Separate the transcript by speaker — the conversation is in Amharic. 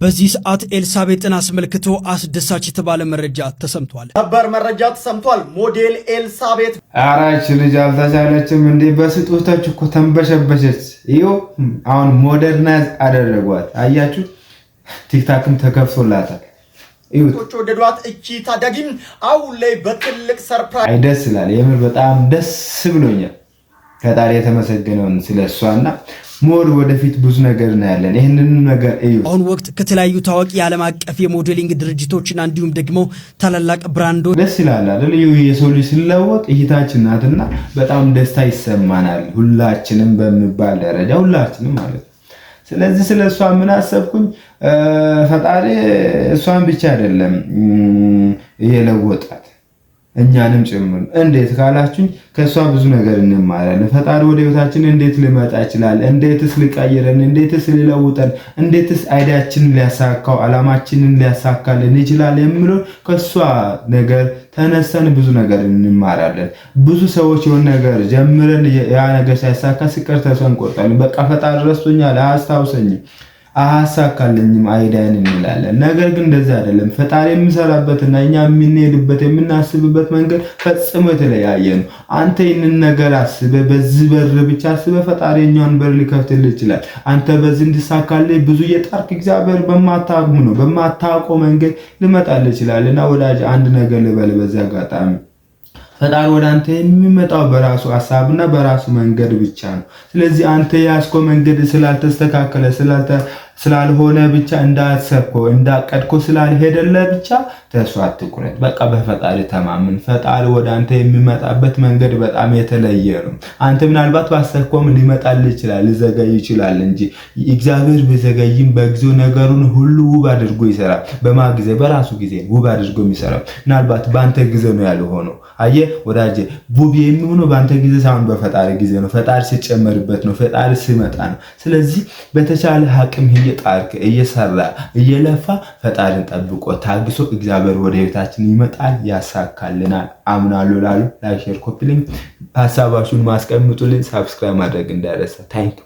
Speaker 1: በዚህ ሰዓት ኤልሳቤጥን አስመልክቶ አስደሳች የተባለ መረጃ ተሰምቷል።
Speaker 2: ነበር መረጃ ተሰምቷል። ሞዴል ኤልሳቤጥ
Speaker 3: አራች ልጅ አልተቻለችም እንዴ? በስጦታች እኮ ተንበሸበሸች። ይኸው አሁን ሞደርናይዝ አደረጓት። አያችሁ፣ ቲክታክም ተከፍቶላታል።
Speaker 2: ይሁት ወደዷት። እቺ ታዳጊም አሁን ላይ በትልቅ ሰርፕራይዝ
Speaker 3: ደስ ይላል። የምር በጣም ደስ ብሎኛል። ፈጣሪ የተመሰገነውን ስለሷና ሞር ወደፊት ብዙ ነገር እናያለን። ይሄንን ነገር እዩ።
Speaker 1: አሁን ወቅት ከተለያዩ ታዋቂ የዓለም አቀፍ የሞዴሊንግ ድርጅቶችና እንዲሁም ደግሞ ታላላቅ ብራንዶች
Speaker 3: ደስ ይላል አይደል? የሰው ልጅ ሲለወጥ እህታችን ናትና በጣም ደስታ ይሰማናል። ሁላችንም በሚባል ደረጃ ሁላችንም ማለት ነው። ስለዚህ ስለሷ ምን አሰብኩኝ? ፈጣሪ እሷን ብቻ አይደለም የለወጣት እኛንም ጭምር። እንዴት ካላችሁኝ ከሷ ብዙ ነገር እንማራለን። ፈጣሪ ወደ ህይወታችን እንዴት ሊመጣ ይችላል፣ እንዴትስ ሊቀይረን፣ እንዴትስ ሊለውጠን፣ እንዴትስ አይዲያችንን ሊያሳካው አላማችንን ሊያሳካልን ይችላል የሚለው ከሷ ነገር ተነስተን ብዙ ነገር እንማራለን። ብዙ ሰዎች የሆነ ነገር ጀምረን ያ ነገር ሳይሳካ ሲቀር ተስፋ እንቆርጣለን። በቃ ፈጣሪ ረስቶኛል፣ አያስታውሰኝም፣ አያሳካልኝም አይዳን እንላለን። ነገር ግን እንደዚህ አይደለም። ፈጣሪ የሚሰራበትና እኛ የምንሄድበት የምናስብበት መንገድ ፈጽሞ የተለያየ ነው። አንተ ይህንን ነገር አስበህ በዚህ በር ብቻ አስበህ ፈጣሪ እኛን በር ሊከፍትልህ ይችላል። አንተ በዚህ እንድሳካልህ ብዙ የጣርክ እግዚአብሔር በማታውቀው መንገድ ሊመጣልህ ይችላል። እና ወዳጅ አንድ ነገር ልበል በዚህ አጋጣሚ ፈጣሪ ወደ አንተ የሚመጣው በራሱ ሐሳብና በራሱ መንገድ ብቻ ነው። ስለዚህ አንተ ያስኮ መንገድ ስላልተስተካከለ ስላልሆነ ብቻ እንዳሰብከው እንዳቀድከው ስላልሄደልህ ብቻ ተስፋ አትቁረጥ። በቃ በፈጣሪ ተማመን። ፈጣሪ ወደ አንተ የሚመጣበት መንገድ በጣም የተለየ ነው። አንተ ምናልባት ባሰብከውም ሊመጣልህ ይችላል፣ ሊዘገይ ይችላል እንጂ እግዚአብሔር ቢዘገይም በጊዜው ነገሩን ሁሉ ውብ አድርጎ ይሰራል። ጊዜ በራሱ ጊዜ ውብ አድርጎ የሚሰራው ምናልባት በአንተ ጊዜ ነው ያልሆነው። አየህ ወዳጄ፣ ውብ የሚሆነው በአንተ ጊዜ ሳይሆን በፈጣሪ ጊዜ ነው። ፈጣሪ ሲጨመርበት ነው፣ ፈጣሪ ሲመጣ ነው። ስለዚህ በተቻለ አቅም እየጣርክ እየሰራ እየለፋ ፈጣሪን ጠብቆ ታግሶ እግዚአብሔር ወደ ህይወታችን ይመጣል፣ ያሳካልናል። አምናለሁ። ላይክ፣ ሼር፣ ኮፒ ሊንክ ሐሳባችሁን ማስቀምጡልኝ። ሰብስክራይብ ማድረግ እንዳይረሳ። ታንክ